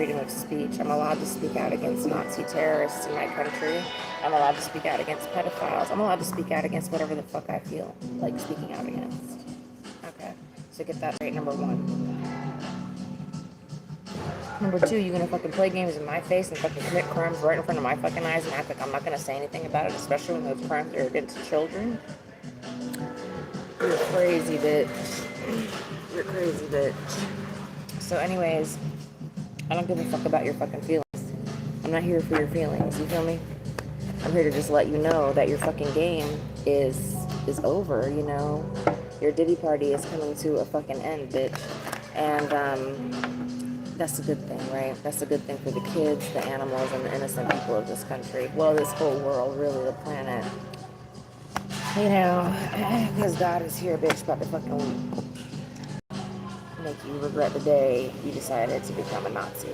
freedom of speech. I'm allowed to speak out against Nazi terrorists in my country. I'm allowed to speak out against pedophiles. I'm allowed to speak out against whatever the fuck I feel like speaking out against. Okay, so get that right, number one. Number two, you're gonna fucking play games in my face and fucking commit crimes right in front of my fucking eyes and act like I'm not gonna say anything about it, especially when those crimes are against children. You're crazy, bitch. You're crazy, bitch. So anyways, I don't give a fuck about your fucking feelings. I'm not here for your feelings, you feel me? I'm here to just let you know that your fucking game is over, you know? Your Diddy party is coming to a fucking end, bitch. And, that's a good thing, right? That's a good thing for the kids, the animals, and the innocent people of this country. Well, this whole world, really, the planet. You know, because God is here, bitch, about to fucking make you regret the day you decided to become a Nazi.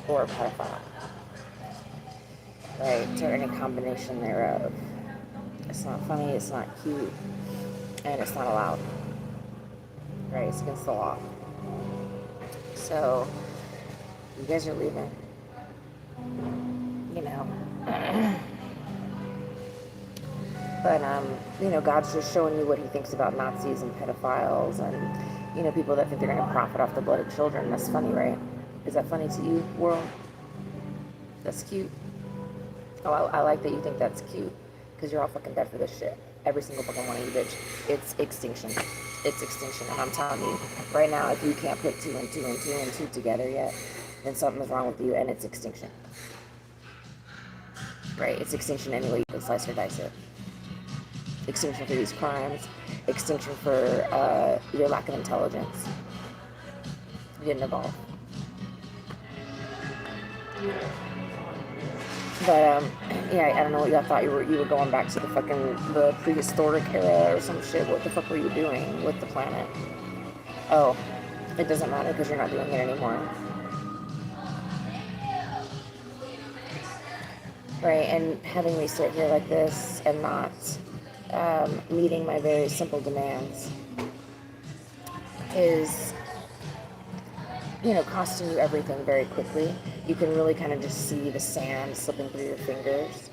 Or a pedophile. Right? Or any combination thereof. It's not funny, it's not cute, and it's not allowed. Right? It's against the law. So, you guys are leaving. You know. But, you know, God's just showing you what he thinks about Nazis and pedophiles and, you know, people that think they're going to profit off the blood of children. That's funny, right? Is that funny to you, world? That's cute. Oh, I like that you think that's cute, because you're all fucking dead for this shit. Every single fucking one of you, bitch. It's extinction. It's extinction. And I'm telling you, right now, if you can't put 2 and 2 and 2 and 2 together yet, then something is wrong with you, and it's extinction. Right? It's extinction any way you can slice or dice it. Extinction for these crimes. Extinction for your lack of intelligence. You didn't evolve. But, yeah, I don't know what y'all thought. You were going back to the prehistoric era or some shit. What the fuck were you doing with the planet? Oh, it doesn't matter because you're not doing it anymore. Right, and having me sit here like this and not meeting my very simple demands is, you know, costing you everything very quickly. You can really kind of just see the sand slipping through your fingers,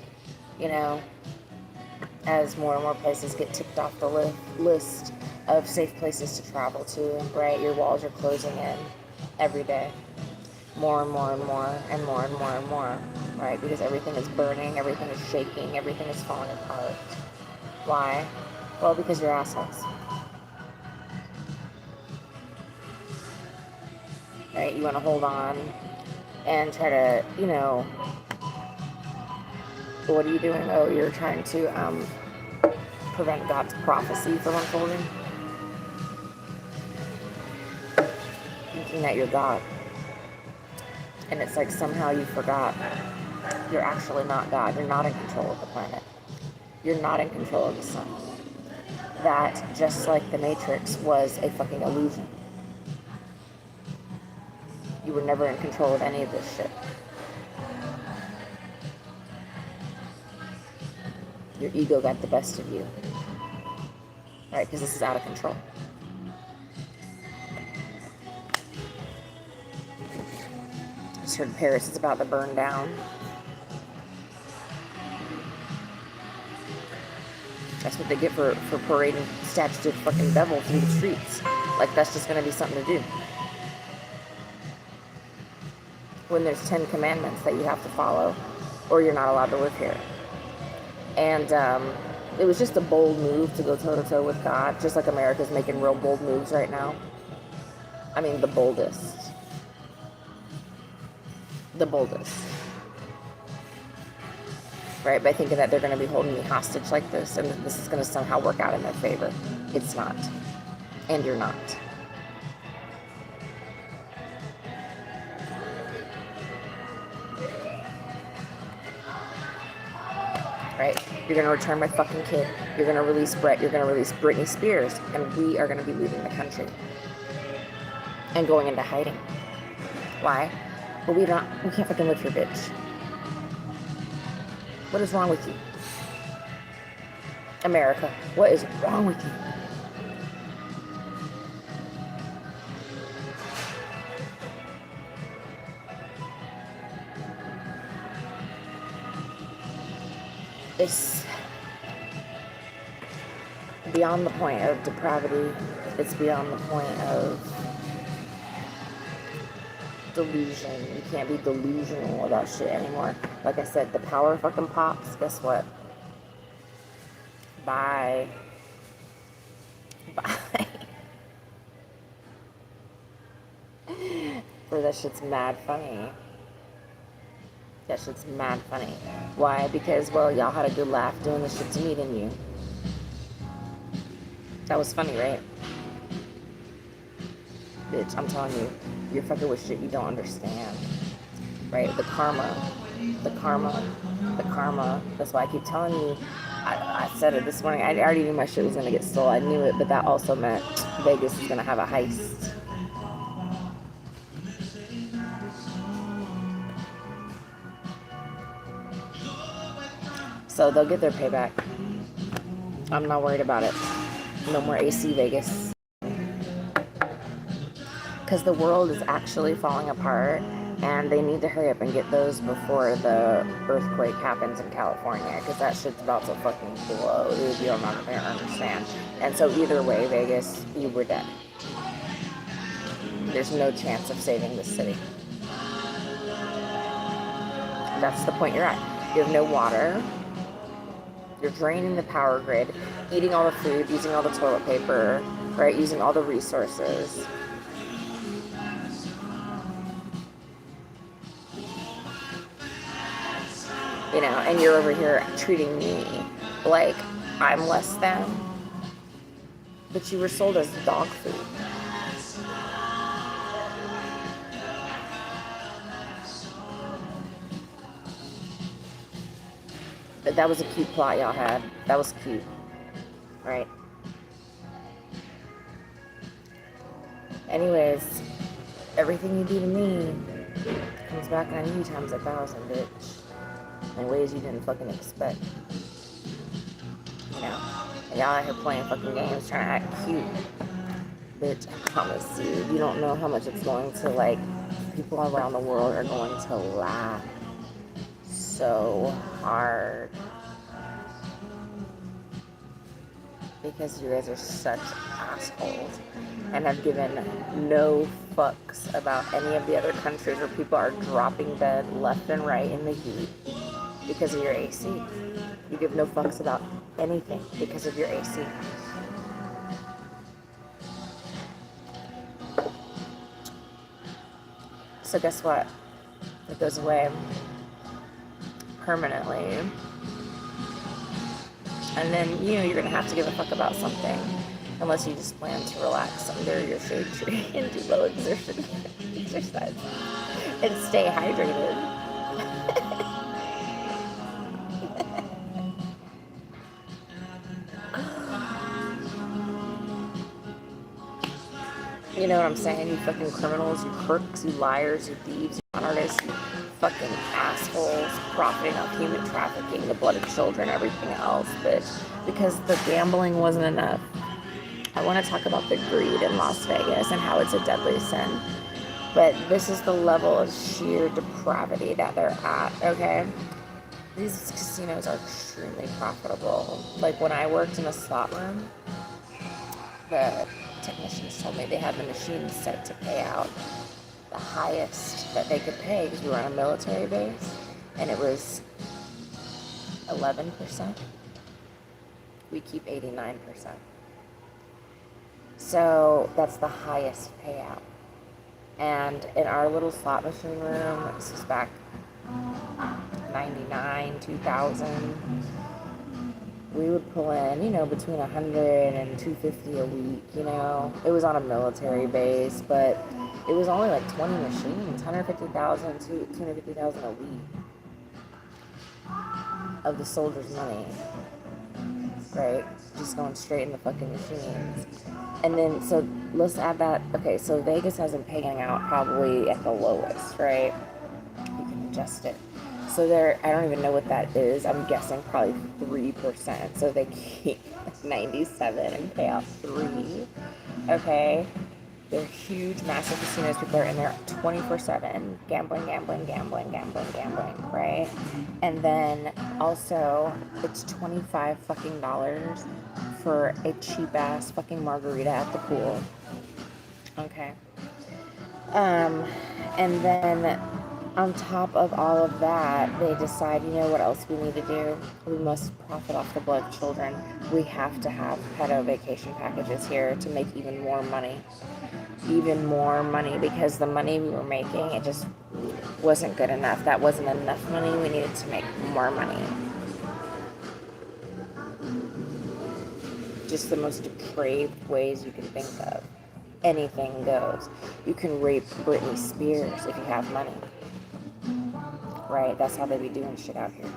you know, as more and more places get ticked off the list of safe places to travel to, right? Your walls are closing in every day. More and more and more and more and more and more, right? Because everything is burning, everything is shaking, everything is falling apart. Why? Well, because you're assholes. Right? You want to hold on and try to, you know, what are you doing? Oh, you're trying to prevent God's prophecy from unfolding. Thinking that you're God. And it's like somehow you forgot you're actually not God. You're not in control of the planet. You're not in control of the sun. That, just like the Matrix, was a fucking illusion. You were never in control of any of this shit. Your ego got the best of you. Right? Because this is out of control. I just heard Paris is about to burn down. That's what they get for parading statues of fucking devil through the streets. Like, that's just going to be something to do. When there's 10 commandments that you have to follow, or you're not allowed to live here. And it was just a bold move to go toe-to-toe with God, just like America's making real bold moves right now. I mean, the boldest. The boldest. Right? By thinking that they're going to be holding me hostage like this, and this is going to somehow work out in their favor. It's not. And you're not. Right? You're going to return my fucking kid. You're going to release Brett. You're going to release Britney Spears. And we are going to be leaving the country. And going into hiding. Why? Well, we can't fucking live here, bitch. What is wrong with you? America, what is wrong with you? It's beyond the point of depravity. It's beyond the point of delusion. You can't be delusional about shit anymore. Like I said, the power fucking pops. Guess what? Bye. Bye. Or that shit's mad funny. That shit's mad funny. Why? Because, well, y'all had a good laugh doing this shit to me, didn't you? That was funny, right? Bitch, I'm telling you, you're fucking with shit you don't understand. Right? The karma. The karma. The karma. That's why I keep telling you. I said it this morning. I already knew my shit was gonna get stolen. I knew it, but that also meant Vegas is gonna have a heist. So they'll get their payback. I'm not worried about it. No more AC Vegas. Because the world is actually falling apart, and they need to hurry up and get those before the earthquake happens in California, because that shit's about to fucking blow, dude. You're not gonna understand. And so either way, Vegas, you were dead. There's no chance of saving this city. That's the point you're at. You have no water. You're draining the power grid, eating all the food, using all the toilet paper, right? Using all the resources. You know, and you're over here treating me like I'm less than. But you were sold as dog food. But that was a cute plot y'all had. That was cute. Right? Anyways, everything you do to me comes back on you times 1,000, bitch. In ways you didn't fucking expect. You know? And y'all out here playing fucking games, trying to act cute. Bitch, I promise you, you don't know how much it's going to, like, people around the world are going to laugh so hard. Because you guys are such assholes and have given no fucks about any of the other countries where people are dropping dead left and right in the heat because of your AC. You give no fucks about anything because of your AC. So guess what? It goes away permanently. And then, you know, you're going to have to give a fuck about something. Unless you just plan to relax under your shade tree and do low exertion exercise. And stay hydrated. You know what I'm saying? You fucking criminals, you crooks, you liars, you thieves, you con artists, you fucking assholes profiting off human trafficking, the blood of children, everything else, bitch. Because the gambling wasn't enough. I want to talk about the greed in Las Vegas and how it's a deadly sin. But this is the level of sheer depravity that they're at, okay? These casinos are extremely profitable. Like when I worked in a slot room, the technicians told me they had the machines set to pay out the highest that they could pay because we were on a military base, and it was 11%. We keep 89%. So that's the highest payout. And in our little slot machine room, this was back 99, 2000, we would pull in, you know, between 100 and 250 a week, you know. It was on a military base, but it was only like 20 machines, 150,000 to 250,000 a week of the soldiers' money, right? Just going straight in the fucking machines. And then, so let's add that, okay, so Vegas has been paying out probably at the lowest, right? You can adjust it. So they're, I don't even know what that is. I'm guessing probably 3%. So they keep 97 and pay out 3. Okay. They're huge, massive casinos. People are in there 24/7, gambling, gambling, gambling, gambling, gambling, right? And then also, it's $25 fucking dollars for a cheap ass fucking margarita at the pool. Okay. And then on top of all of that, they decide, you know what else we need to do? We must profit off the blood of children. We have to have pedo vacation packages here to make even more money. Even more money, because the money we were making, it just wasn't good enough. That wasn't enough money. We needed to make more money. Just the most depraved ways you can think of. Anything goes. You can rape Britney Spears if you have money. Right? That's how they be doing shit out here.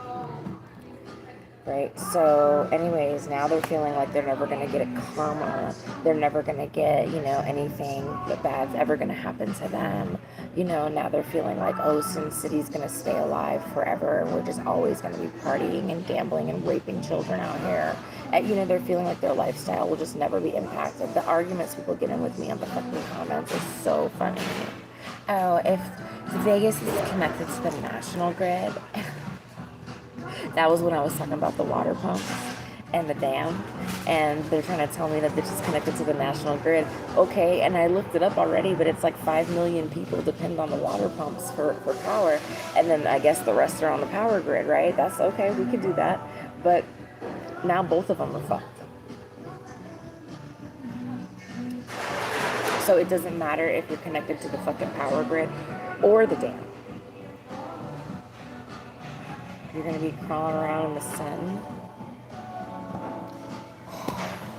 Right? So, anyways, now they're feeling like they're never going to get a karma. They're never going to get, you know, anything that bad's ever going to happen to them. You know, now they're feeling like, oh, Sin City's going to stay alive forever, and we're just always going to be partying and gambling and raping children out here. And, you know, they're feeling like their lifestyle will just never be impacted. The arguments people get in with me on the fucking comments is so funny. Oh, if Vegas is connected to the national grid... That was when I was talking about the water pumps and the dam, and they're trying to tell me that this is connected to the national grid. Okay, and I looked it up already, but it's like 5 million people depend on the water pumps for power, and then I guess the rest are on the power grid, right? That's okay, we could do that, but now both of them are fucked. So it doesn't matter if you're connected to the fucking power grid or the dam. You're going to be crawling around in the sun.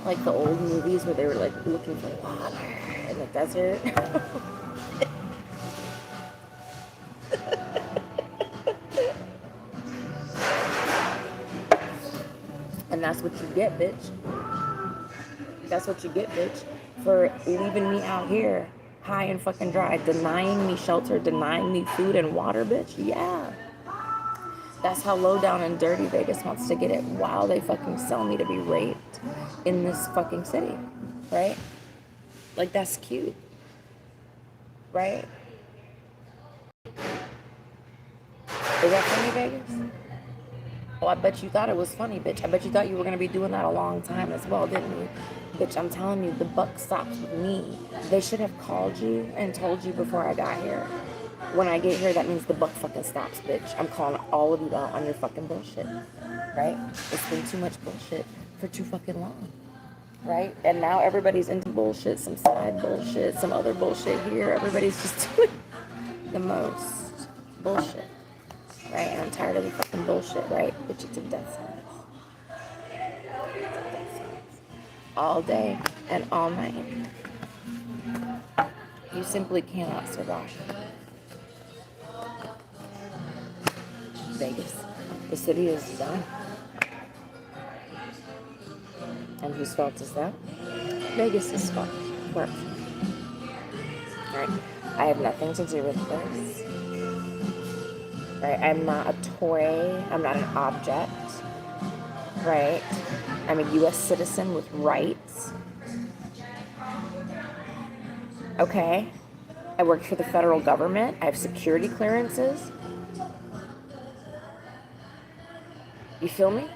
Like the old movies where they were like looking for water in the desert. And that's what you get, bitch. That's what you get, bitch. For leaving me out here high and fucking dry. Denying me shelter, denying me food and water, bitch. Yeah. That's how low down and dirty Vegas wants to get it while they fucking sell me to be raped in this fucking city, right? Like, that's cute, right? Is that funny, Vegas? Oh, I bet you thought it was funny, bitch. I bet you thought you were going to be doing that a long time as well, didn't you? Bitch, I'm telling you, the buck stops with me. They should have called you and told you before I got here. When I get here, that means the buck fucking stops, bitch. I'm calling all of you out on your fucking bullshit, right? It's been too much bullshit for too fucking long, right? And now everybody's into bullshit, some side bullshit, some other bullshit here. Everybody's just doing the most bullshit, right? And I'm tired of the fucking bullshit, right? Bitch, it's a death sentence. All day and all night. You simply cannot survive. Vegas. The city is done. And whose fault is that? Vegas' fault. Correct. Alright. I have nothing to do with this. Right? I'm not a toy. I'm not an object. Right? I'm a U.S. citizen with rights. Okay? I work for the federal government. I have security clearances. You feel me?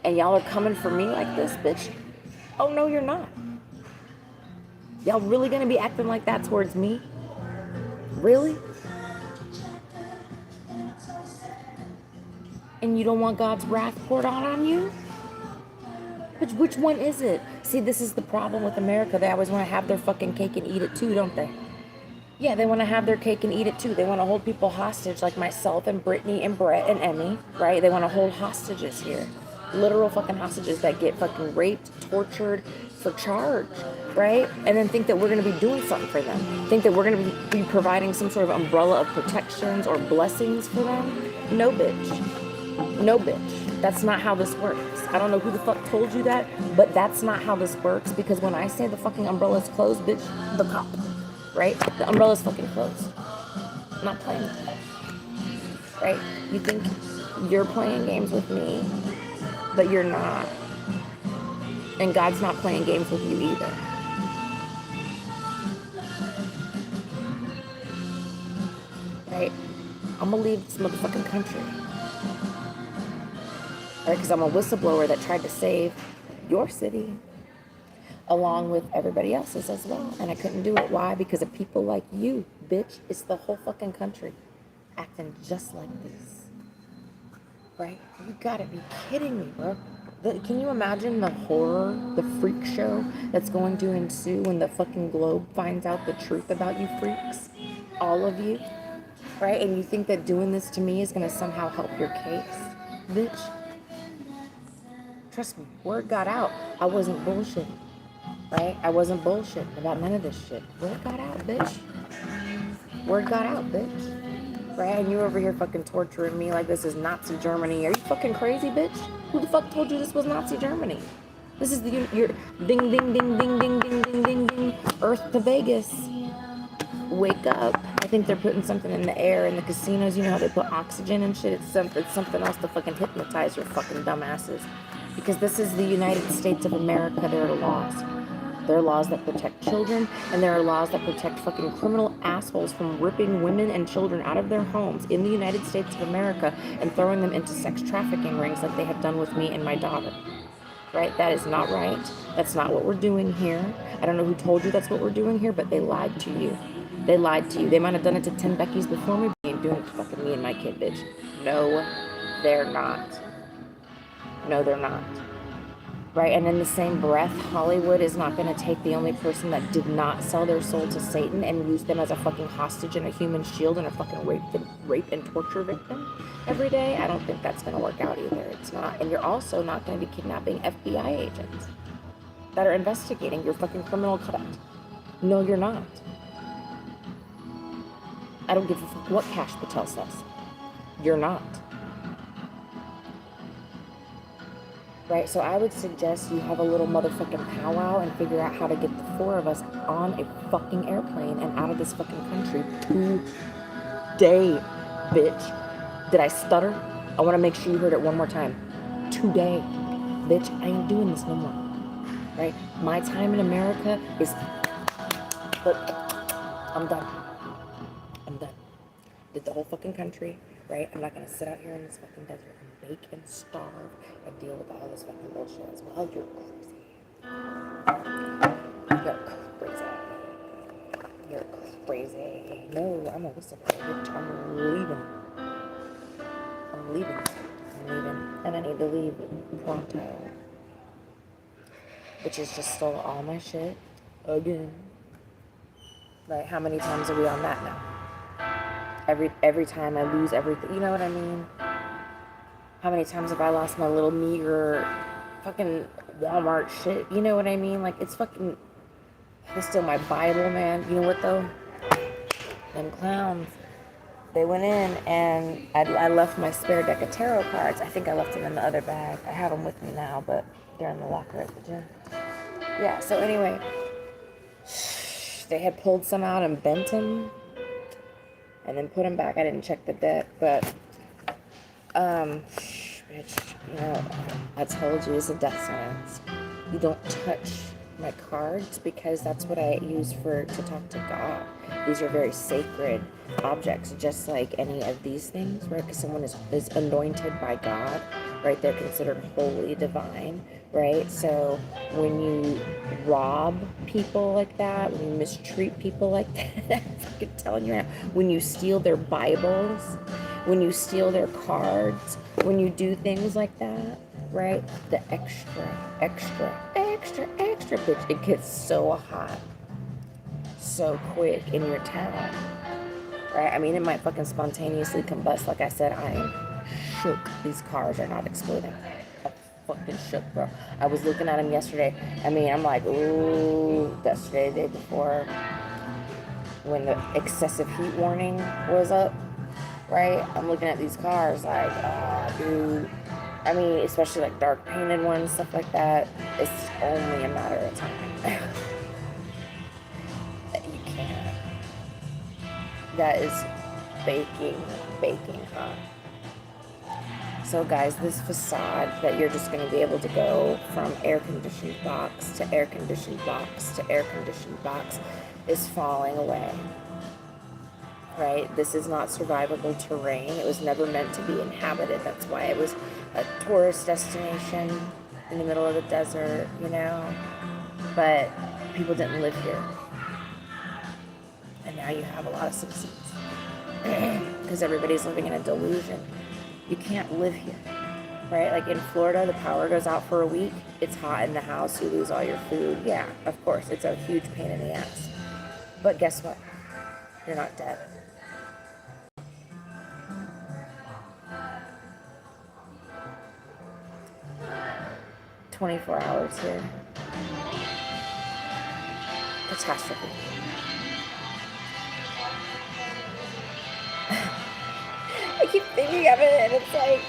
And y'all are coming for me like this, bitch? Oh, no, you're not. Y'all really gonna be acting like that towards me? Really? And you don't want God's wrath poured out on you? But which one is it? See, this is the problem with America. They always want to have their fucking cake and eat it too, don't they? Yeah, they want to have their cake and eat it too. They want to hold people hostage like myself and Britney and Brett and Emmy, right? They want to hold hostages here. Literal fucking hostages that get fucking raped, tortured for charge, right? And then think that we're going to be doing something for them. Think that we're going to be providing some sort of umbrella of protections or blessings for them. No, bitch. No, bitch. That's not how this works. I don't know who the fuck told you that, but that's not how this works, because when I say the fucking umbrella's closed, bitch, the cop. Right? The umbrella's fucking closed. I'm not playing with that. Right? You think you're playing games with me, but you're not. And God's not playing games with you either. right? I'm gonna leave this motherfucking country. Right? Because I'm a whistleblower that tried to save your city along with everybody else's as well. And I couldn't do it. Why? Because of people like you, bitch. It's the whole fucking country acting just like this. Right? You gotta be kidding me, bro. Can you imagine the horror, the freak show that's going to ensue when the fucking globe finds out the truth about you freaks? All of you. Right? And you think that doing this to me is gonna somehow help your case? Bitch. Trust me, word got out. I wasn't bullshitting. Right? I wasn't bullshitting about none of this shit. Word got out, bitch. Word got out, bitch. Right? And you over here fucking torturing me like this is Nazi Germany. Are you fucking crazy, bitch? Who the fuck told you this was Nazi Germany? This is your ding, ding, ding, ding, ding, ding, ding, ding, ding. Earth to Vegas. Wake up. I think they're putting something in the air in the casinos. You know how they put oxygen and shit? It's something else to fucking hypnotize your fucking dumbasses. Because this is the United States of America. There are laws. There are laws that protect children, and there are laws that protect fucking criminal assholes from ripping women and children out of their homes in the United States of America and throwing them into sex trafficking rings like they have done with me and my daughter. Right? That is not right. That's not what we're doing here. I don't know who told you that's what we're doing here, but they lied to you. They lied to you. They might have done it to 10 Beckys before me, but they ain't doing it to fucking me and my kid, bitch. No, they're not. No, they're not. Right? And in the same breath, Hollywood is not going to take the only person that did not sell their soul to Satan and use them as a fucking hostage and a human shield and a fucking rape and torture victim every day. I don't think that's going to work out either. It's not. And you're also not going to be kidnapping FBI agents that are investigating your fucking criminal conduct. No, you're not. I don't give a fuck what Cash Patel says. You're not. Right, so I would suggest you have a little motherfucking powwow and figure out how to get the four of us on a fucking airplane and out of this fucking country today, bitch. Did I stutter? I want to make sure you heard it one more time. Today, bitch. I ain't doing this no more. Right? My time in America is... But I'm done. I'm done. Did the whole fucking country, right? I'm not going to sit out here in this fucking desert and bake and starve and deal with all this fucking bullshit as well. You're crazy. You're crazy. You're crazy. No, I'm a whistleblower, bitch. I'm leaving. I'm leaving. I'm leaving. And I need to leave pronto. Bitches just stole all my shit again. Like, how many times are we on that now? Every time I lose everything, you know what I mean? How many times have I lost my little meager fucking Walmart shit? You know what I mean? Like, it's fucking... They stole my Bible, man. You know what, though? Them clowns. They went in, and I left my spare deck of tarot cards. I think I left them in the other bag. I have them with me now, but they're in the locker at the gym. Yeah, so anyway... They had pulled some out and bent them. And then put them back. I didn't check the deck, but... Bitch, you know, I told you it's a death sentence. You don't touch my cards because that's what I use to talk to God. These are very sacred objects, just like any of these things, right? Because someone is anointed by God, right? They're considered holy, divine, right? So when you rob people like that, when you mistreat people like that, I'm fucking telling you now, when you steal their Bibles, when you steal their cards, when you do things like that, right? The extra, bitch, it gets so hot, so quick in your town, right? I mean, it might fucking spontaneously combust. Like I said, I am shook. These cars are not exploding. I'm fucking shook, bro. I was looking at them yesterday. I mean, I'm like, ooh, yesterday, the day before, when the excessive heat warning was up, right? I'm looking at these cars like, oh, dude. I mean, especially like dark painted ones, stuff like that. It's only a matter of time. You can't. That is baking hot. So guys, this facade that you're just going to be able to go from air-conditioned box to air-conditioned box to air-conditioned box is falling away. right? This is not survivable terrain. It was never meant to be inhabited. That's why it was a tourist destination in the middle of the desert, you know? But people didn't live here. And now you have a lot of citizens. Because everybody's living in a delusion. You can't live here, right? Like in Florida, the power goes out for a week. It's hot in the house. You lose all your food. Yeah, of course. It's a huge pain in the ass. But guess what? You're not dead. "24 hours here. Catastrophe." I keep thinking of it, and it's like,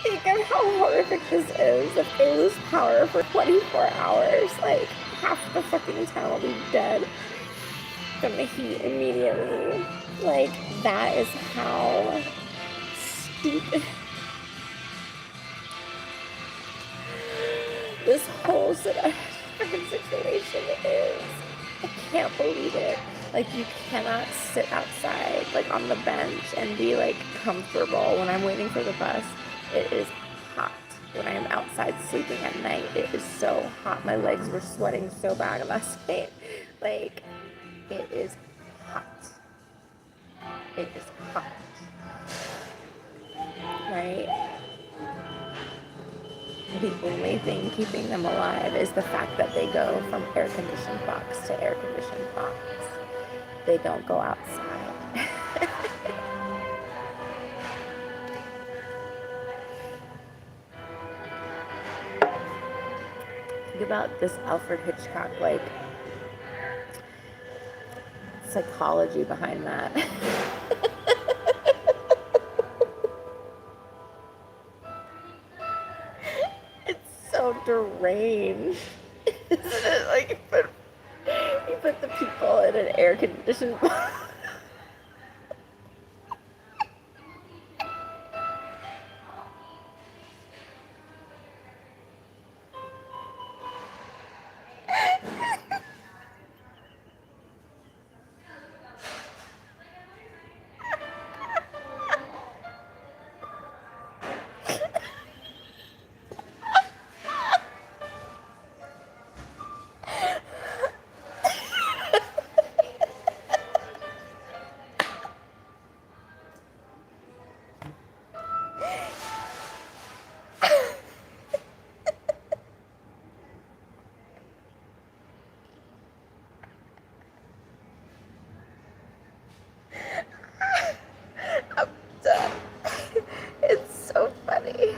think of how horrific this is. If they lose power for 24 hours, like, half the fucking town will be dead from the heat immediately. Like, that is how stupid this whole fucking situation is. I can't believe it. Like, you cannot sit outside, like, on the bench and be, like, comfortable. When I'm waiting for the bus, it is hot. When I am outside sleeping at night, it is so hot. My legs were sweating so bad last night. Like, it is hot. It is hot. Right? The only thing keeping them alive is the fact that they go from air-conditioned box to air-conditioned box. They don't go outside. Think about this Alfred Hitchcock, like, psychology behind that. It's so deranged. Isn't it? Like, you put the people in an air-conditioned box. I'm done. It's so funny.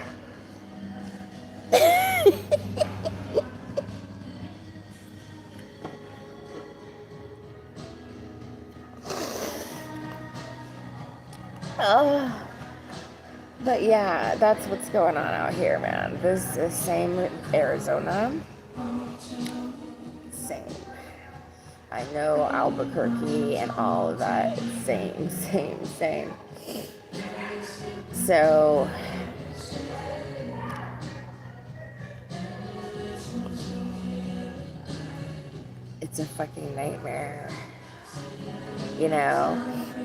But yeah, that's what's going on out here, man. This is same Arizona. Same. I know Albuquerque and all of that. Same. So, it's a fucking nightmare. You know?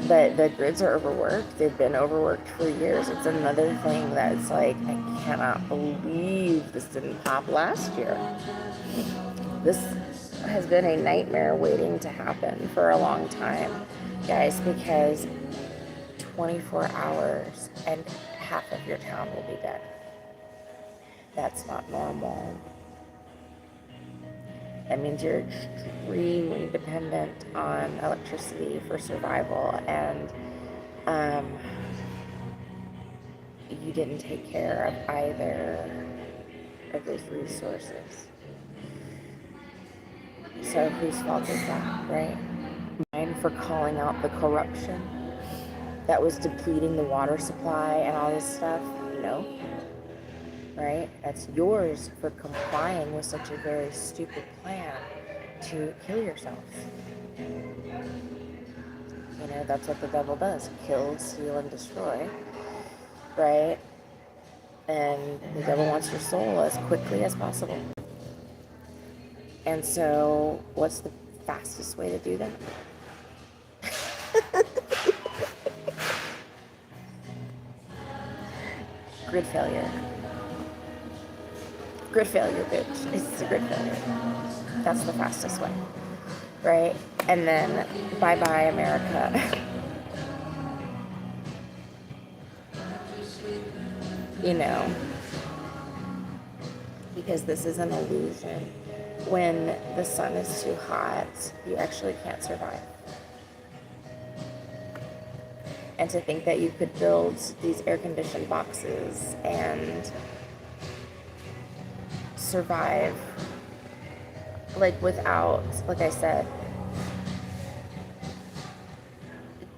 But the grids are overworked. They've been overworked for years. It's another thing that's like, I cannot believe this didn't pop last year. This has been a nightmare waiting to happen for a long time, guys, because 24 hours and half of your town will be dead. That's not normal. That means you're extremely dependent on electricity for survival, and you didn't take care of either of those resources. So whose fault is that, right? Mine for calling out the corruption that was depleting the water supply and all this stuff? No. Right? That's yours for complying with such a very stupid plan to kill yourself. You know, that's what the devil does. Kill, steal, and destroy. Right? And the devil wants your soul as quickly as possible. And so, what's the fastest way to do that? Grid failure. Grid failure, bitch. It's a grid failure. That's the fastest way, right? And then bye-bye, America. You know, because this is an illusion. When the sun is too hot, you actually can't survive. And to think that you could build these air-conditioned boxes and survive, like, without, like I said,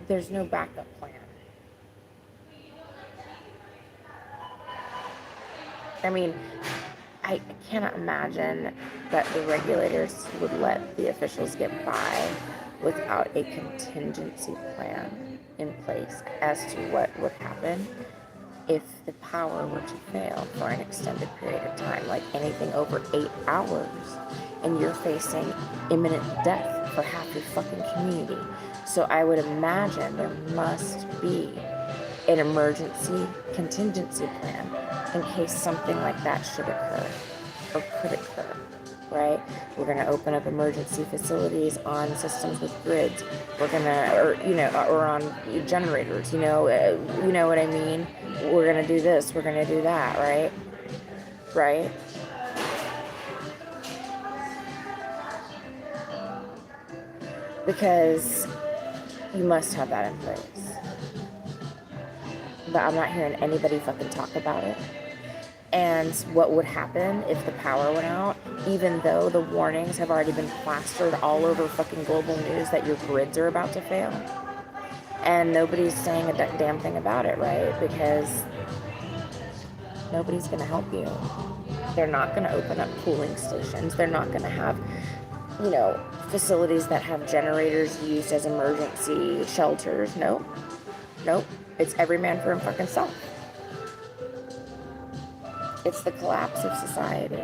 there's no backup plan. I mean, I cannot imagine that the regulators would let the officials get by without a contingency plan in place as to what would happen if the power were to fail for an extended period of time, like anything over 8 hours, and you're facing imminent death for half your fucking community. So I would imagine there must be an emergency contingency plan in case something like that should occur or could occur, right? We're going to open up emergency facilities on systems with grids. We're going to, or on generators, you know what I mean? We're going to do this, we're going to do that, right? Right? Because you must have that in place. But I'm not hearing anybody fucking talk about it. And what would happen if the power went out, even though the warnings have already been plastered all over fucking global news that your grids are about to fail. And nobody's saying a damn thing about it, right? Because nobody's going to help you. They're not going to open up cooling stations. They're not going to have, facilities that have generators used as emergency shelters. Nope. It's every man for him fucking self. It's the collapse of society,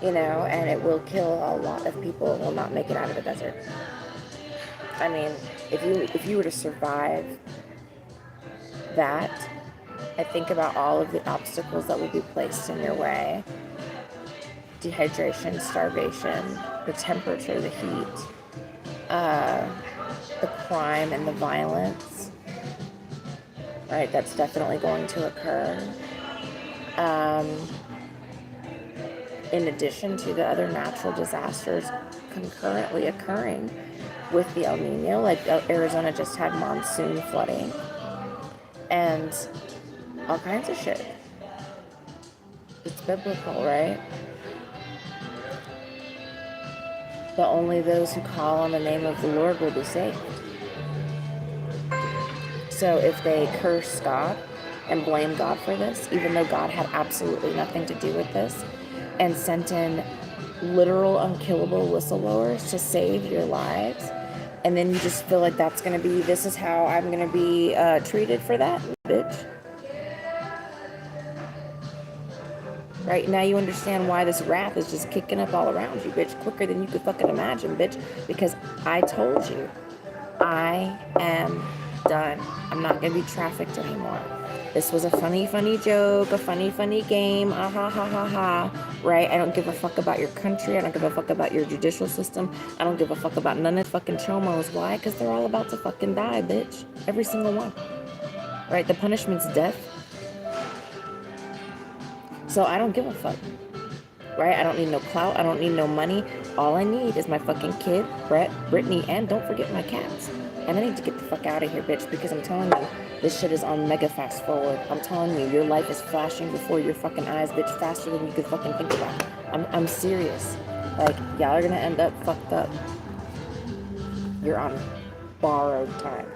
and it will kill a lot of people and will not make it out of the desert. I mean, if you were to survive that, I think about all of the obstacles that will be placed in your way. Dehydration, starvation, the temperature, the heat, the crime and the violence, right? That's definitely going to occur. In addition to the other natural disasters concurrently occurring with the El Nino, like Arizona just had monsoon flooding and all kinds of shit. It's biblical, right? But only those who call on the name of the Lord will be saved. So if they curse God and blame God for this, even though God had absolutely nothing to do with this, and sent in literal unkillable whistleblowers to save your lives, and then you just feel like that's going to be, this is how I'm going to be treated for that, bitch. Right, now you understand why this wrath is just kicking up all around you, bitch, quicker than you could fucking imagine, bitch, because I told you, I am done. I'm not going to be trafficked anymore. This was a funny joke, a funny game, ah ha ha ha ha, right? I don't give a fuck about your country. I don't give a fuck about your judicial system. I don't give a fuck about none of the fucking chomos. Why? Because they're all about to fucking die, bitch. Every single one. Right? The punishment's death. So I don't give a fuck. Right? I don't need no clout. I don't need no money. All I need is my fucking kid, Brett, Britney, and don't forget my cats. And I need to get the fuck out of here, bitch, because I'm telling you, this shit is on mega fast forward. I'm telling you, your life is flashing before your fucking eyes, bitch, faster than you could fucking think about. I'm serious. Like, y'all are gonna end up fucked up. You're on borrowed time.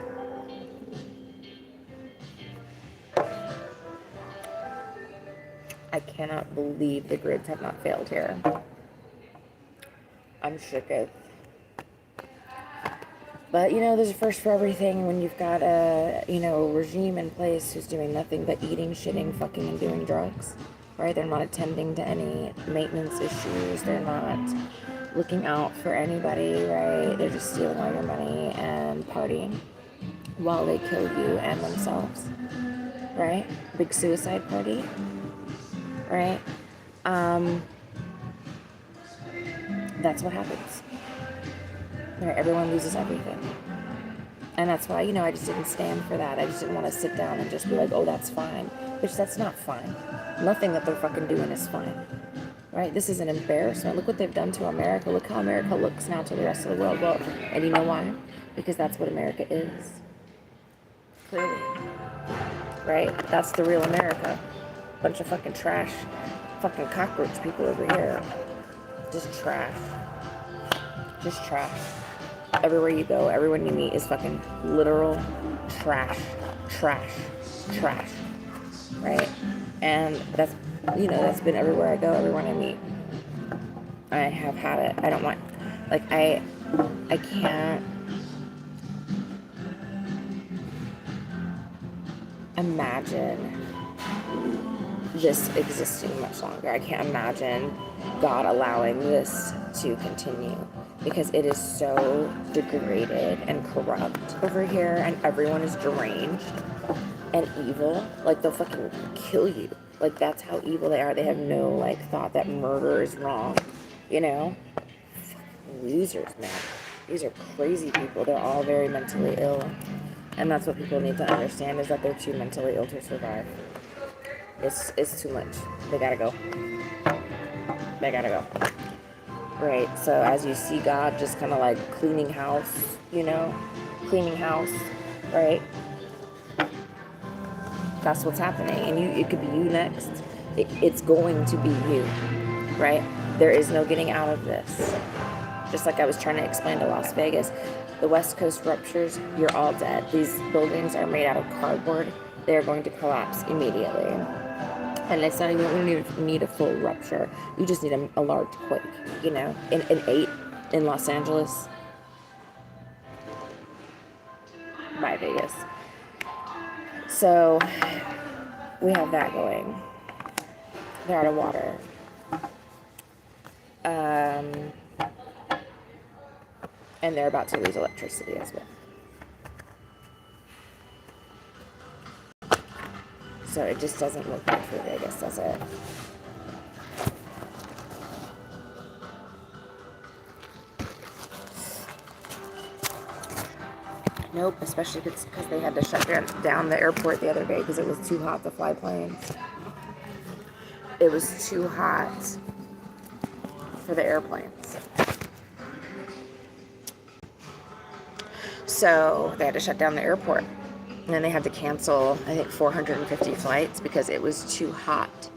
I cannot believe the grids have not failed here. I'm shooketh. But, there's a first for everything when you've got a regime in place who's doing nothing but eating, shitting, fucking, and doing drugs, right? They're not attending to any maintenance issues. They're not looking out for anybody, right? They're just stealing all your money and partying while they kill you and themselves, right? Big suicide party, right? That's what happens. Right? Everyone loses everything. And that's why, I just didn't stand for that. I just didn't want to sit down and just be like, oh, that's fine. Bitch, that's not fine. Nothing that they're fucking doing is fine. Right? This is an embarrassment. Look what they've done to America. Look how America looks now to the rest of the world. Well, and you know why? Because that's what America is. Clearly. Right? That's the real America. Bunch of fucking trash. Fucking cockroach people over here. Just trash. Just trash. Everywhere you go, everyone you meet is fucking literal trash. Trash. Trash. Right? And that's been everywhere I go, everyone I meet. I have had it. I don't want, like, I can't imagine this existing much longer. I can't imagine God allowing this to continue, because it is so degraded and corrupt over here, and everyone is deranged and evil. Like, they'll fucking kill you. Like, that's how evil they are. They have no, like, thought that murder is wrong, Losers, man. These are crazy people. They're all very mentally ill. And that's what people need to understand, is that they're too mentally ill to survive. It's too much. They gotta go. They gotta go. Right, so as you see God just kind of like cleaning house, cleaning house, right? That's what's happening. And it could be you next. It's going to be you, right? There is no getting out of this. Just like I was trying to explain to Las Vegas, the West Coast ruptures, you're all dead. These buildings are made out of cardboard. They're going to collapse immediately. And it's not even, we don't even need a full rupture. You just need a large quake, in 8 in Los Angeles. By Vegas. So we have that going. They're out of water. And they're about to lose electricity as well. So it just doesn't look good for Vegas, does it? Nope, especially because they had to shut down the airport the other day because it was too hot to fly planes. It was too hot for the airplanes. So they had to shut down the airport. And then they had to cancel, I think, 450 flights because it was too hot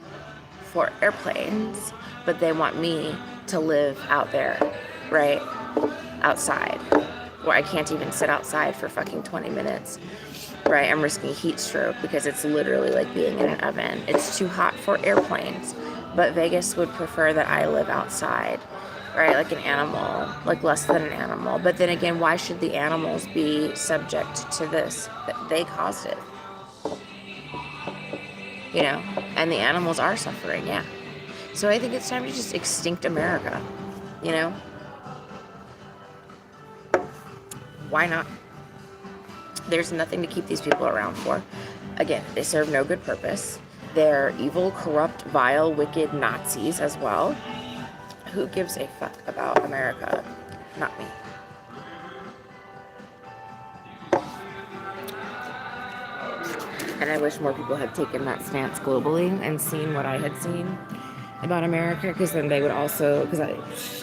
for airplanes. But they want me to live out there, right? Outside. Where I can't even sit outside for fucking 20 minutes, right? I'm risking heat stroke because it's literally like being in an oven. It's too hot for airplanes. But Vegas would prefer that I live outside, right? Like an animal, like less than an animal. But then again, why should the animals be subject to this? They caused it, and the animals are suffering, yeah. So I think it's time to just extinct America, Why not? There's nothing to keep these people around for. Again, they serve no good purpose. They're evil, corrupt, vile, wicked Nazis as well. Who gives a fuck about America? Not me. And I wish more people had taken that stance globally and seen what I had seen about America, because then they would also, because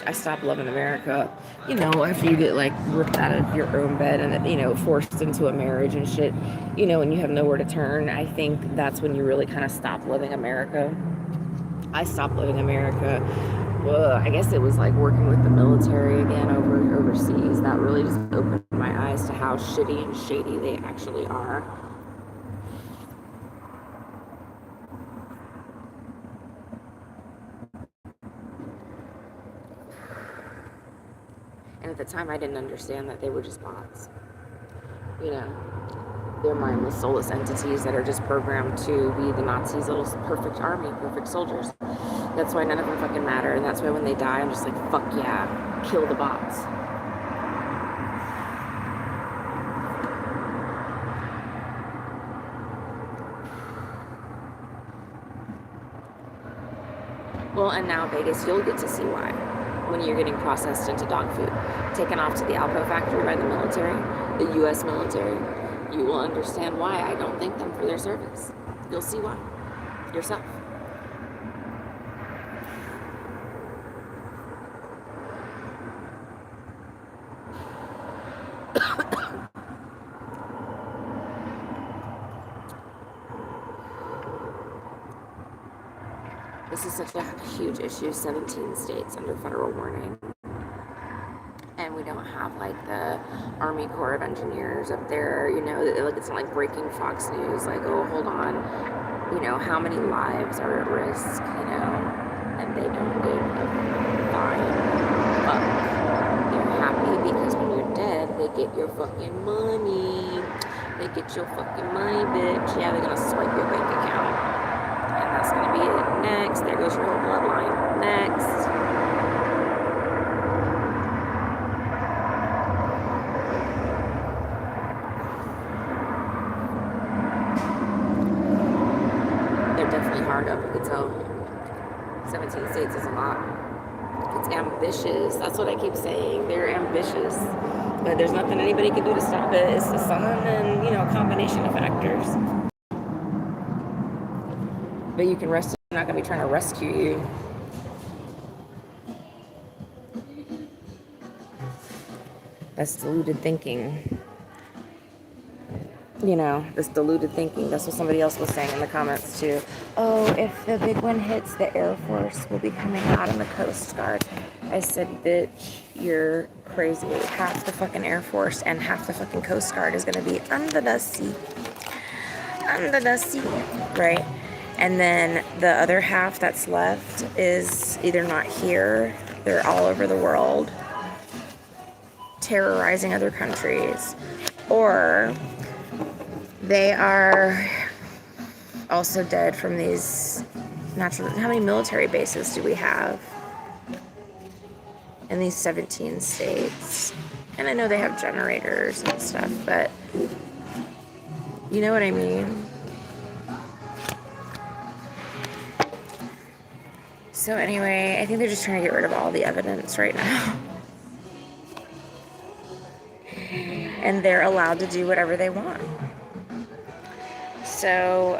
I stopped loving America, after you get like ripped out of your own bed and, forced into a marriage and shit, and you have nowhere to turn. I think that's when you really kind of stop living America. I stopped living America. I guess it was like working with the military again overseas. That really just opened my eyes to how shitty and shady they actually are. And at the time, I didn't understand that they were just bots. They're mindless, soulless entities that are just programmed to be the Nazis' little perfect army, perfect soldiers. That's why none of them fucking matter, and that's why when they die, I'm just like, fuck yeah, kill the bots. Well, and now Vegas, you'll get to see why. When you're getting processed into dog food, taken off to the Alpo factory by the military, the U.S. military, you will understand why I don't thank them for their service. You'll see why yourself. This is such a huge issue. 17 states under federal warning. And we don't have like the Army Corps of Engineers up there, you know, like it's not like breaking Fox News, like, oh, hold on, you know, how many lives are at risk, you know, and they don't give a fine fuck. They're happy because when you're dead, they get your fucking money. They get your fucking money, bitch. Yeah, they're gonna swipe your bank account. And that's gonna be it. Next, there goes your whole bloodline. Next. They're definitely hard up, you can tell. 17 states is a lot. It's ambitious. That's what I keep saying. They're ambitious. But there's nothing anybody can do to stop it. It's the sun and, you know, a combination of factors. But you can rest. I'm not going to be trying to rescue you. That's deluded thinking. You know, this deluded thinking. That's what somebody else was saying in the comments too. Oh, if the big one hits, the Air Force will be coming out in the Coast Guard. I said, bitch, you're crazy. Half the fucking Air Force and half the fucking Coast Guard is going to be under the sea. Under the sea, right? And then the other half that's left is either not here, they're all over the world, terrorizing other countries, or they are also dead from these natural. How many military bases do we have in these 17 states? And I know they have generators and stuff, but you know what I mean? So anyway, I think they're just trying to get rid of all the evidence right now. And they're allowed to do whatever they want. So,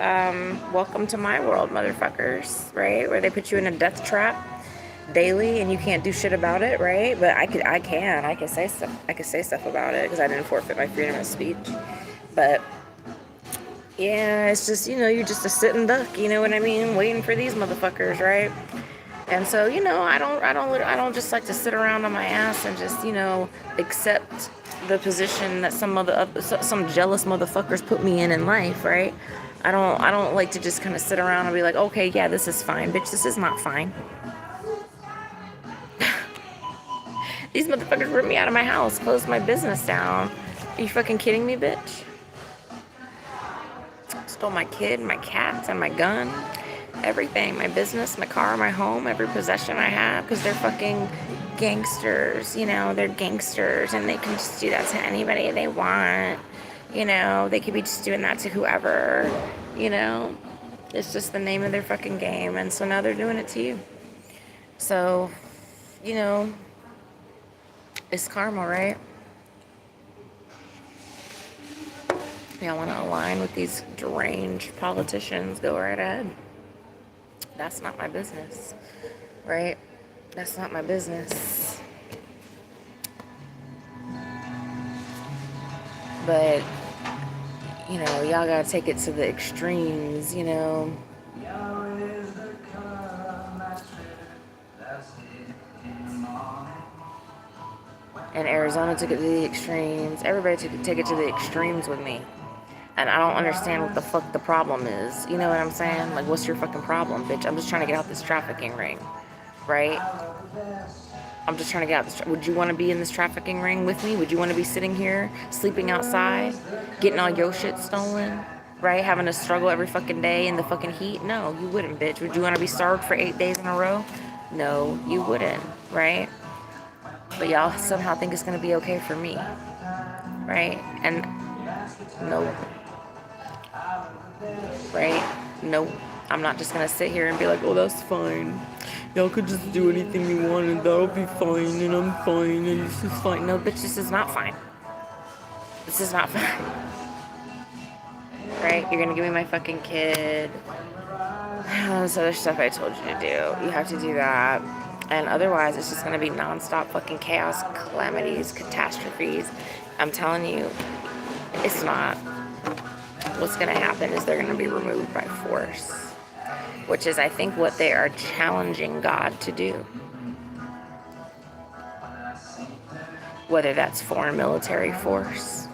welcome to my world, motherfuckers, right? Where they put you in a death trap daily and you can't do shit about it, right? But I can say stuff about it because I didn't forfeit my freedom of speech. But yeah, it's just, you know, you're just a sitting duck, you know what I mean? Waiting for these motherfuckers, right? And so, you know, I don't just like to sit around on my ass and just, you know, accept the position that some jealous motherfuckers put me in life, right? I don't like to just kind of sit around and be like, okay, yeah, this is fine, bitch. This is not fine. These motherfuckers ripped me out of my house, closed my business down. Are you fucking kidding me, bitch? Stole my kid, my cats, and my gun. Everything, my business, my car, my home, every possession I have, because they're fucking gangsters, you know, they're gangsters, and they can just do that to anybody they want, you know, they could be just doing that to whoever, you know, it's just the name of their fucking game, and so now they're doing it to you. So, you know, it's karma, right? Y'all want to align with these deranged politicians, go right ahead. That's not my business, right? That's not my business. But, you know, y'all gotta take it to the extremes, you know. And Arizona took it to the extremes. Everybody take it to the extremes with me. And I don't understand what the fuck the problem is. You know what I'm saying? Like, what's your fucking problem, bitch? I'm just trying to get out this trafficking ring, right? I'm just trying to get out this. Would you want to be in this trafficking ring with me? Would you want to be sitting here, sleeping outside, getting all your shit stolen? right? Having to struggle every fucking day in the fucking heat? No, you wouldn't, bitch. Would you want to be starved for 8 days in a row? No, you wouldn't, right? But y'all somehow think it's gonna be okay for me, right? And no, right? No, I'm not just gonna sit here and be like, oh, that's fine. Y'all could just do anything you want and that'll be fine and I'm fine and this is fine. No, bitch, this is not fine. This is not fine. Right? You're gonna give me my fucking kid. All this other stuff I told you to do. You have to do that. And otherwise, it's just gonna be nonstop fucking chaos, calamities, catastrophes. I'm telling you, it's not. What's gonna happen is they're gonna be removed by force, which is, I think, what they are challenging God to do. Whether that's foreign military force,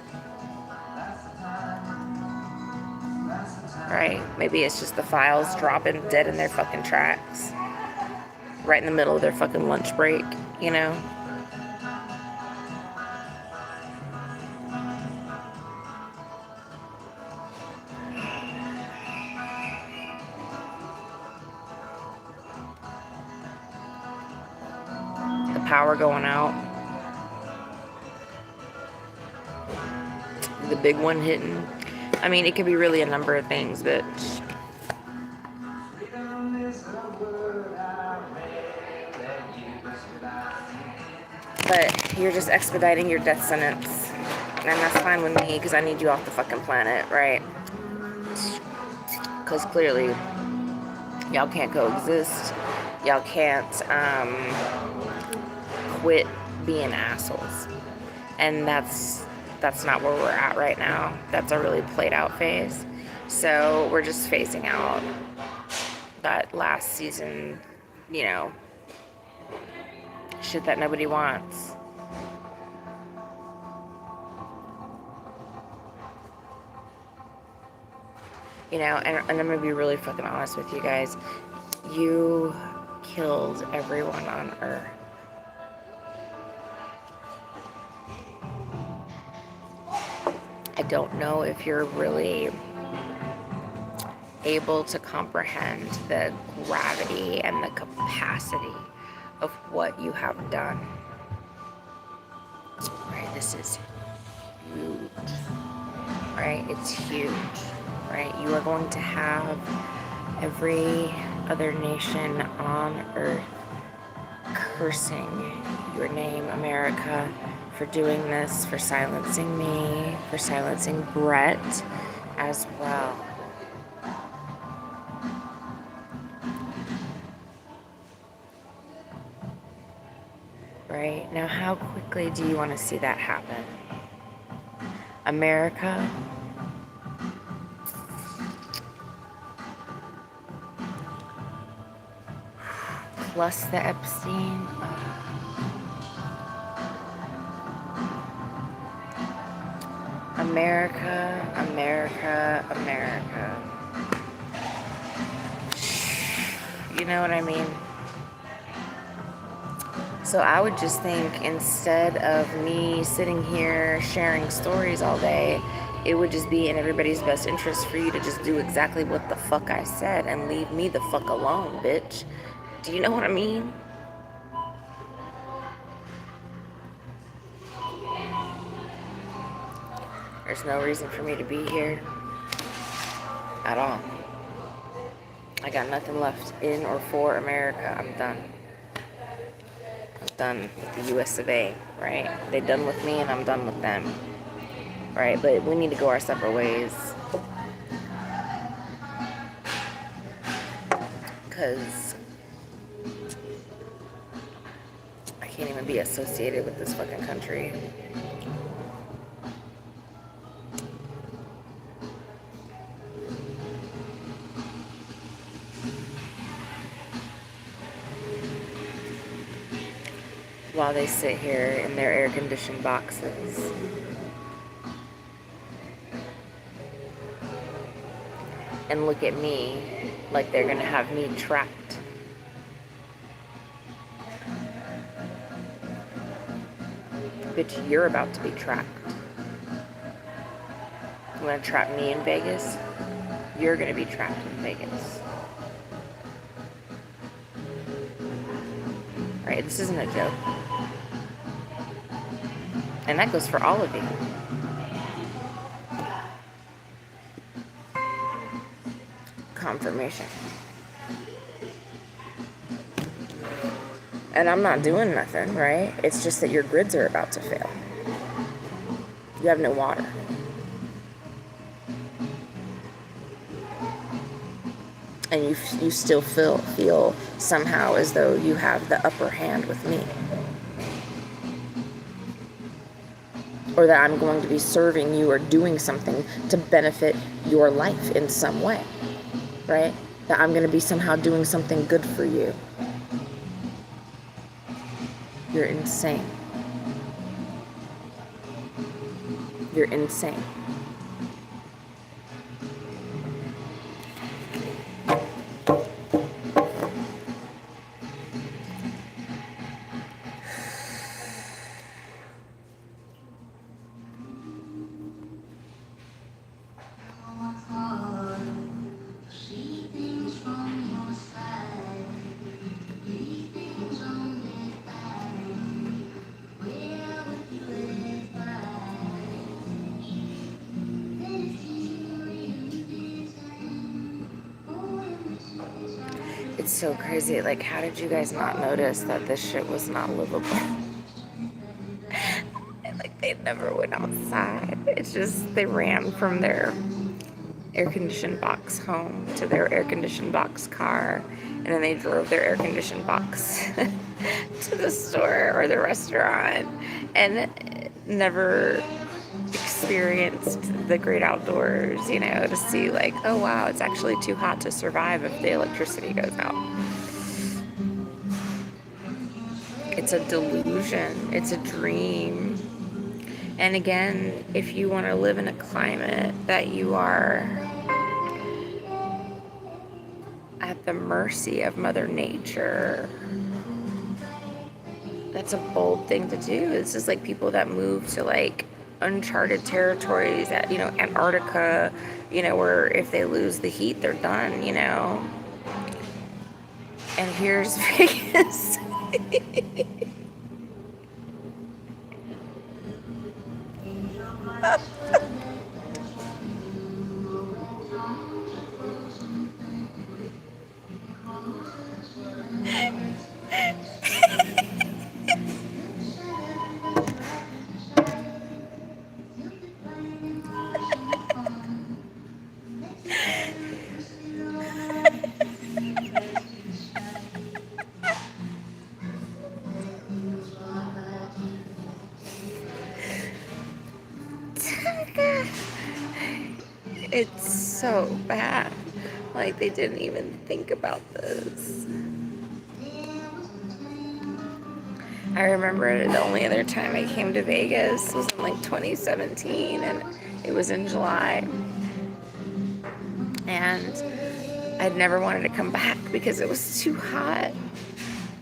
right? Maybe it's just the files dropping dead in their fucking tracks, right in the middle of their fucking lunch break, you know? The power going out. The big one hitting. I mean, it could be really a number of things, but you're just expediting your death sentence. And that's fine with me, because I need you off the fucking planet, right? Because clearly, y'all can't coexist. Y'all can't quit being assholes. And that's not where we're at right now. That's a really played out phase. So we're just phasing out that last season, you know, shit that nobody wants. You know, and I'm gonna be really fucking honest with you guys. You killed everyone on Earth. I don't know if you're really able to comprehend the gravity and the capacity of what you have done. Right, this is huge. Right, it's huge. Right, you are going to have every other nation on Earth cursing your name, America, for doing this, for silencing me, for silencing Brett as well. Right, now how quickly do you want to see that happen? America, plus the Epstein. America, America, America. You know what I mean? So I would just think, instead of me sitting here sharing stories all day, it would just be in everybody's best interest for you to just do exactly what the fuck I said and leave me the fuck alone, bitch. Do you know what I mean? There's no reason for me to be here at all. I got nothing left in or for America. I'm done. I'm done with the US of A, right? They're done with me and I'm done with them. Right? But we need to go our separate ways. Because I can't even be associated with this fucking country. While they sit here in their air-conditioned boxes. And look at me like they're gonna have me trapped. Bitch, you're about to be trapped. You wanna trap me in Vegas? you're going to be trapped in Vegas. Right? This isn't a joke. And that goes for all of you. Confirmation. And I'm not doing nothing, right? It's just that your grids are about to fail. You have no water. And you still feel somehow as though you have the upper hand with me. Or that I'm going to be serving you or doing something to benefit your life in some way, right? That I'm going to be somehow doing something good for you. You're insane. You're insane. It's so crazy. Like, how did you guys not notice that this shit was not livable? And, like, they never went outside. It's just they ran from their air-conditioned box home to their air-conditioned box car, and then they drove their air-conditioned box to the store or the restaurant, and never experienced the great outdoors, you know, to see like, oh wow, it's actually too hot to survive if the electricity goes out. It's a delusion. It's a dream. And again, if you want to live in a climate that you are at the mercy of Mother Nature, that's a bold thing to do. It's just like people that move to like uncharted territories at, you know, Antarctica, you know, where if they lose the heat, they're done, you know. And here's Vegas. It's so bad. Like, they didn't even think about this. I remember the only other time I came to Vegas was in like 2017, and it was in July. And I'd never wanted to come back because it was too hot.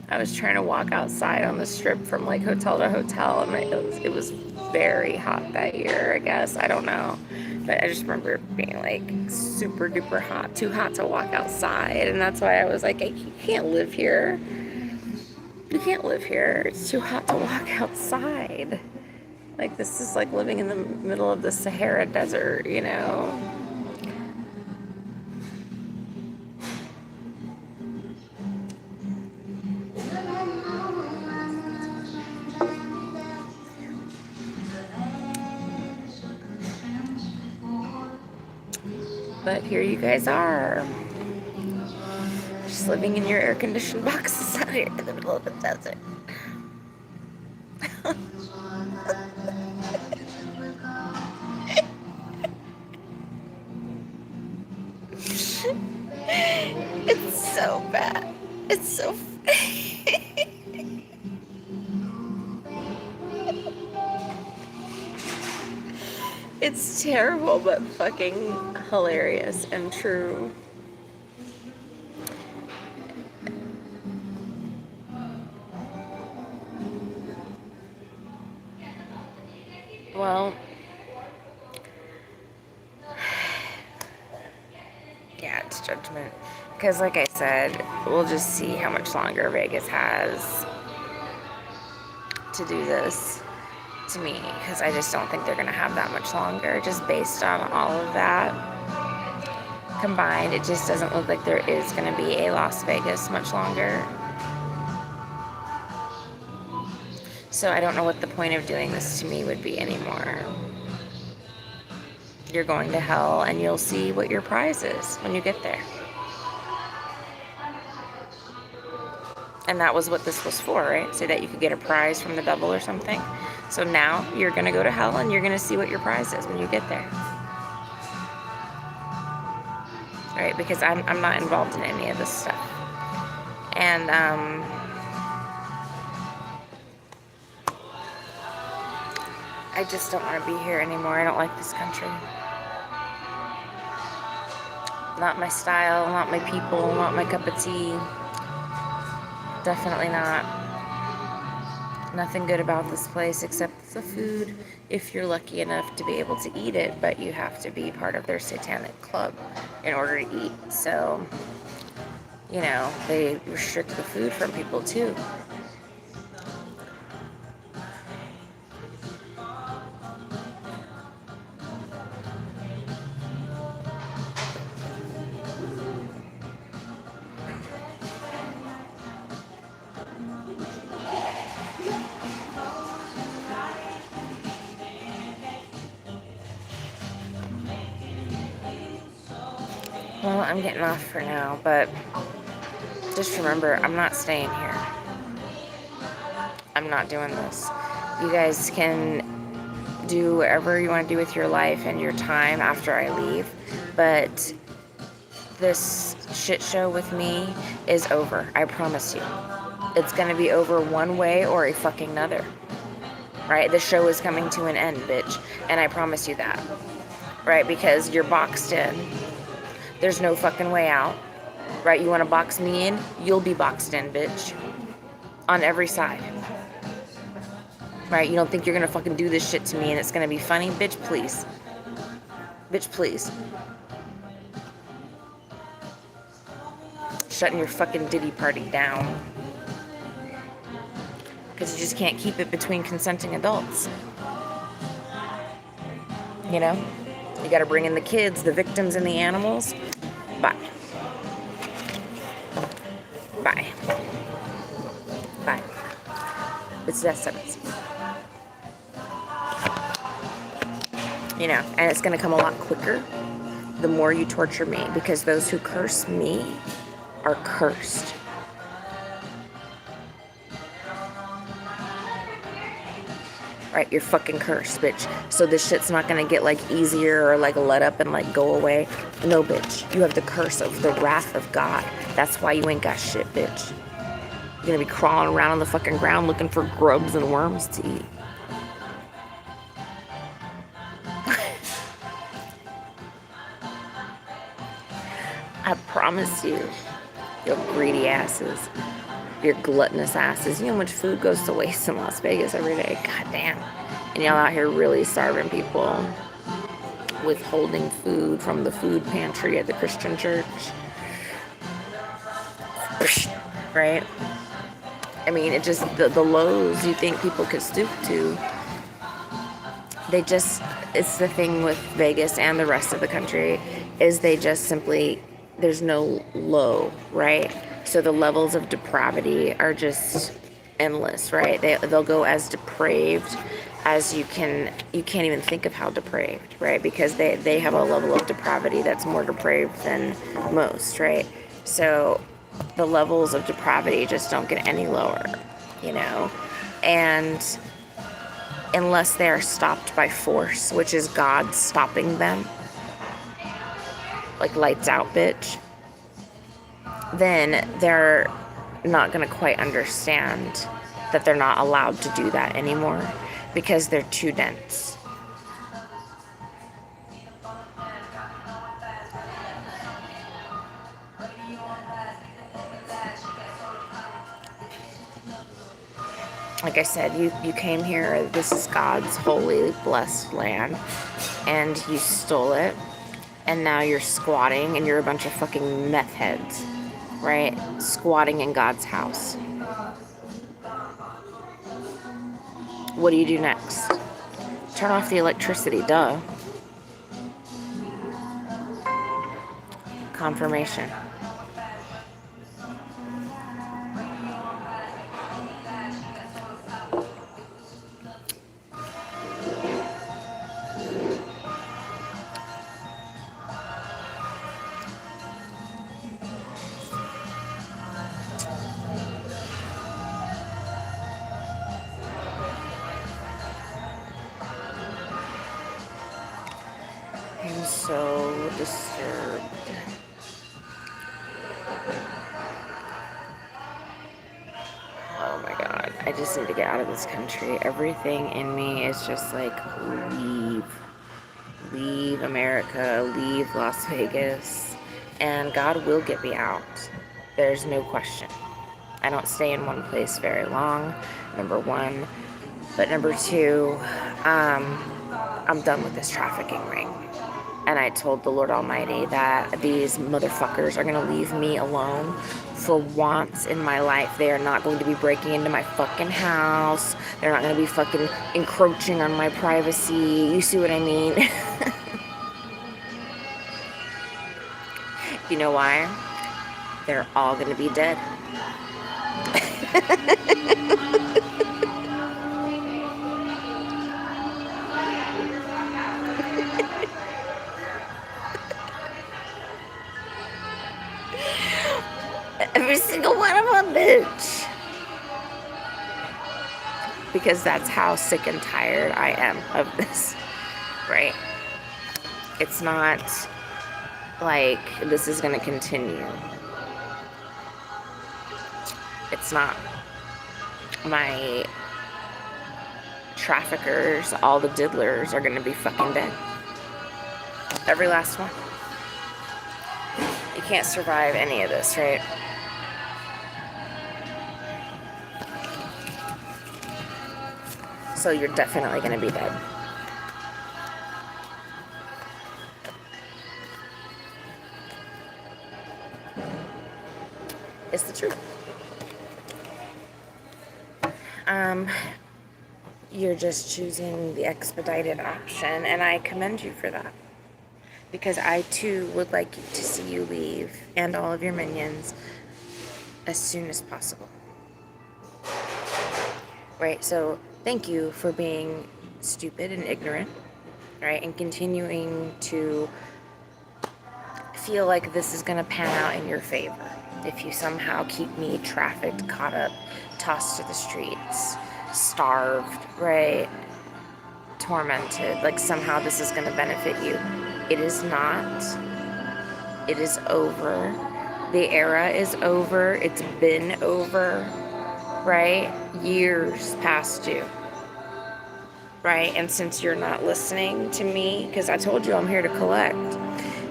I was trying to walk outside on the strip from like hotel to hotel, and it was very hot that year, I guess. I don't know. But I just remember it being like super duper hot, too hot to walk outside. And that's why I was like, you can't live here. You can't live here. It's too hot to walk outside. Like, this is like living in the middle of the Sahara Desert, you know? But here you guys are, just living in your air-conditioned boxes out here in the middle of the desert. It's so bad. It's so... It's terrible, but fucking hilarious and true. Well, judgment. Because like I said, we'll just see how much longer Vegas has to do this to me. Because I just don't think they're going to have that much longer. Just based on all of that combined, it just doesn't look like there is going to be a Las Vegas much longer. So I don't know what the point of doing this to me would be anymore. You're going to hell and you'll see what your prize is when you get there. And that was what this was for, right? So that you could get a prize from the devil or something. So now you're going to go to hell and you're going to see what your prize is when you get there. Right? Because I'm not involved in any of this stuff. And, I just don't want to be here anymore. I don't like this country. Not my style, not my people, not my cup of tea. Definitely not. Nothing good about this place except the food, if you're lucky enough to be able to eat it, but you have to be part of their satanic club in order to eat. So, you know, they restrict the food from people too. Well, I'm getting off for now, but just remember, I'm not staying here. I'm not doing this. You guys can do whatever you want to do with your life and your time after I leave, but this shit show with me is over. I promise you. It's going to be over one way or a fucking another. Right? The show is coming to an end, bitch. And I promise you that. Right? Because you're boxed in. There's no fucking way out. Right? You want to box me in? You'll be boxed in, bitch. On every side. Right? You don't think you're going to fucking do this shit to me and it's going to be funny? Bitch, please. Bitch, please. Shutting your fucking Diddy party down. Because you just can't keep it between consenting adults. You know? You gotta bring in the kids, the victims, and the animals. Bye. Bye. Bye. It's death sentence. You know, and it's gonna come a lot quicker the more you torture me, because those who curse me are cursed. Right, you're fucking cursed, bitch. So this shit's not gonna get like easier or like let up and like go away. No, bitch. You have the curse of the wrath of God. That's why you ain't got shit, bitch. You're gonna be crawling around on the fucking ground looking for grubs and worms to eat. I promise you, your greedy asses, your gluttonous asses. You know how much food goes to waste in Las Vegas every day? God damn. And y'all out here really starving people, withholding food from the food pantry at the Christian church. Right? I mean, it just, the lows you think people could stoop to, they just, it's the thing with Vegas and the rest of the country, is they just simply, there's no low, right? So the levels of depravity are just endless, right? They'll go as depraved as you can't even think of how depraved, right? Because they have a level of depravity that's more depraved than most, right? So the levels of depravity just don't get any lower, you know? And unless they are stopped by force, which is God stopping them, like lights out, bitch, then they're not going to quite understand that they're not allowed to do that anymore because they're too dense. Like I said, you came here, this is God's holy, blessed land, and you stole it. and now you're squatting and you're a bunch of fucking meth heads, right? Squatting in God's house. What do you do next? Turn off the electricity, duh. Confirmation. I'm so disturbed. Oh my God. I just need to get out of this country. Everything in me is just like, leave. Leave America. Leave Las Vegas. And God will get me out. There's no question. I don't stay in one place very long, number one. But number two, I'm done with this trafficking ring. And I told the Lord Almighty that these motherfuckers are going to leave me alone for once in my life. They are not going to be breaking into my fucking house. They're not going to be fucking encroaching on my privacy. You see what I mean? You know why? They're all going to be dead. Every single one of them, bitch. Because that's how sick and tired I am of this, right? It's not like this is going to continue. It's not. My traffickers, all the diddlers are going to be fucking dead. Every last one. You can't survive any of this, right? So you're definitely going to be dead. It's the truth. You're just choosing the expedited option, and I commend you for that. Because I too would like to see you leave, and all of your minions, as soon as possible. Right, so thank you for being stupid and ignorant, right, and continuing to feel like this is going to pan out in your favor. If you somehow keep me trafficked, caught up, tossed to the streets, starved, right, tormented, like somehow this is going to benefit you. It is not. It is over. The era is over. It's been over, right? Years past you, right? And since you're not listening to me, because I told you I'm here to collect,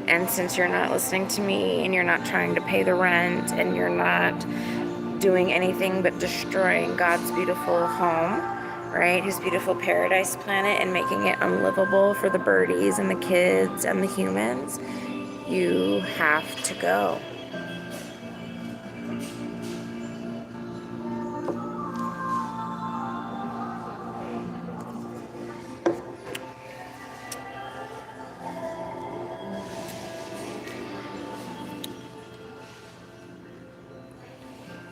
and since you're not listening to me and you're not trying to pay the rent and you're not doing anything but destroying God's beautiful home, right? His beautiful paradise planet, and making it unlivable for the birdies and the kids and the humans, you have to go.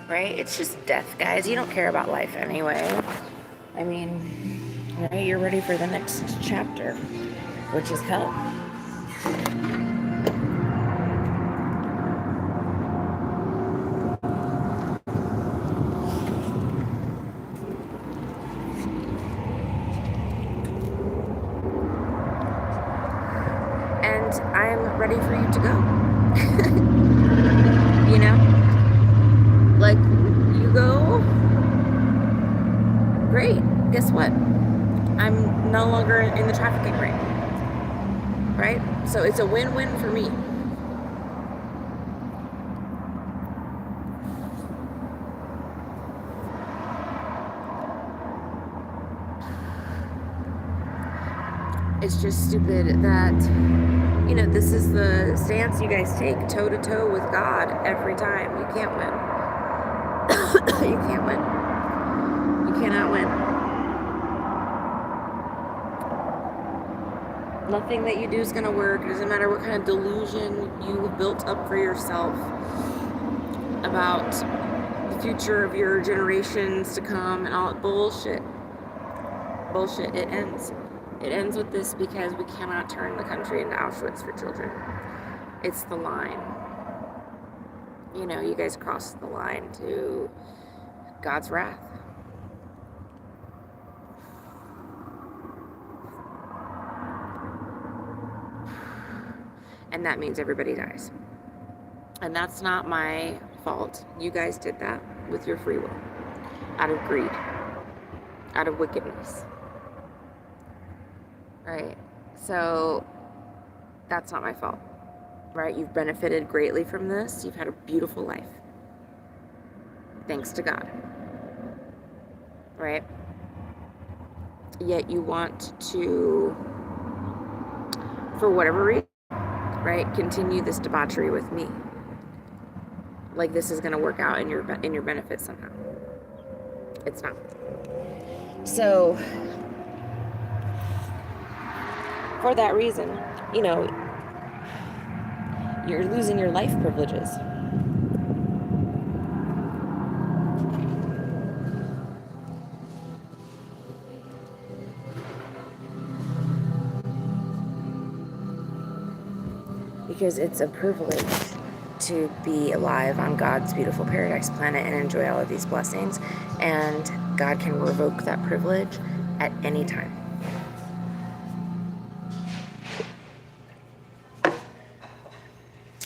Right? It's just death, guys. You don't care about life anyway. I mean, right? You're ready for the next chapter, which is hell. And I'm ready for you to go. You know? Like, you go, great. Guess what? I'm no longer in the trafficking ring, right? So it's a win-win for me. It's just stupid that You know, this is the stance you guys take, toe to toe with God every time. You can't win. You can't win. You cannot win. Nothing that you do is going to work. It doesn't matter what kind of delusion you have built up for yourself about the future of your generations to come and all that bullshit. Bullshit. It ends. It ends with this because we cannot turn the country into Auschwitz for children. It's the line. You know, you guys crossed the line to God's wrath. And that means everybody dies. And that's not my fault. You guys did that with your free will. Out of greed. Out of wickedness. Right? So, that's not my fault. Right? You've benefited greatly from this. You've had a beautiful life. Thanks to God. Right? Yet you want to, for whatever reason, right, continue this debauchery with me. Like this is going to work out in your benefit somehow. It's not. So, for that reason, you know, you're losing your life privileges. Because it's a privilege to be alive on God's beautiful paradise planet and enjoy all of these blessings. And God can revoke that privilege at any time.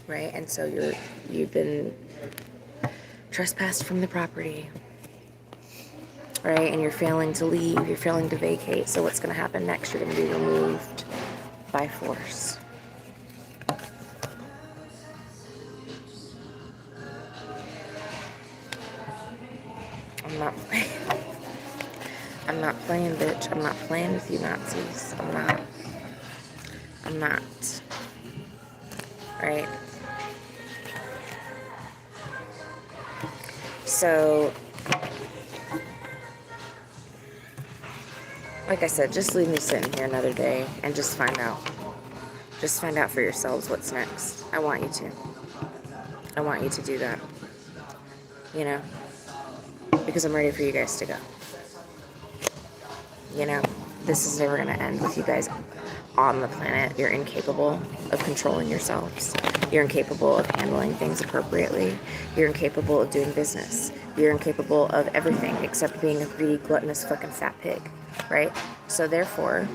Right? And so you've been trespassed from the property. Right? And you're failing to leave. You're failing to vacate. So what's going to happen next? You're going to be removed by force. I'm not playing, bitch. I'm not playing with you Nazis. I'm not. Right? So, like I said, just leave me sitting here another day and just find out. Just find out for yourselves what's next. I want you to. I want you to do that. You know? Because I'm ready for you guys to go. You know, this is never going to end with you guys on the planet. You're incapable of controlling yourselves. You're incapable of handling things appropriately. You're incapable of doing business. You're incapable of everything except being a greedy, gluttonous, fucking fat pig. Right? So therefore,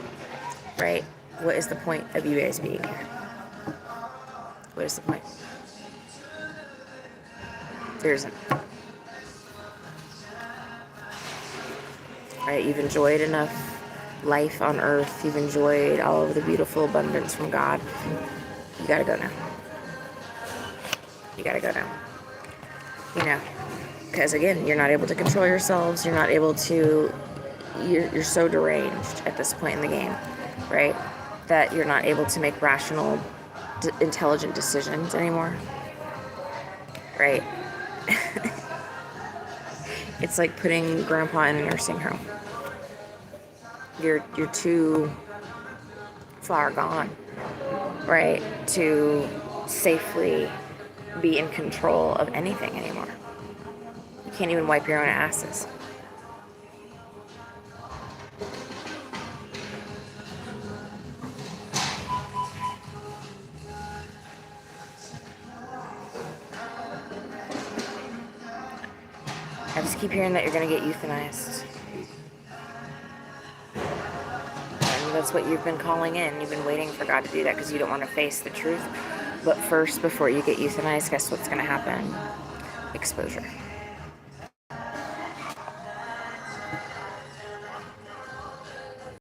right, what is the point of you guys being here? What is the point? There isn't. Right? You've enjoyed enough life on earth. You've enjoyed all of the beautiful abundance from God. You gotta go now. You gotta go now. You know, because again, you're not able to control yourselves. You're not able to, you're so deranged at this point in the game, right? That you're not able to make rational, intelligent decisions anymore. Right? It's like putting grandpa in a nursing home. You're too far gone, right, to safely be in control of anything anymore. You can't even wipe your own asses. I just keep hearing that you're going to get euthanized. And that's what you've been calling in. You've been waiting for God to do that because you don't want to face the truth. But first, before you get euthanized, guess what's going to happen? Exposure.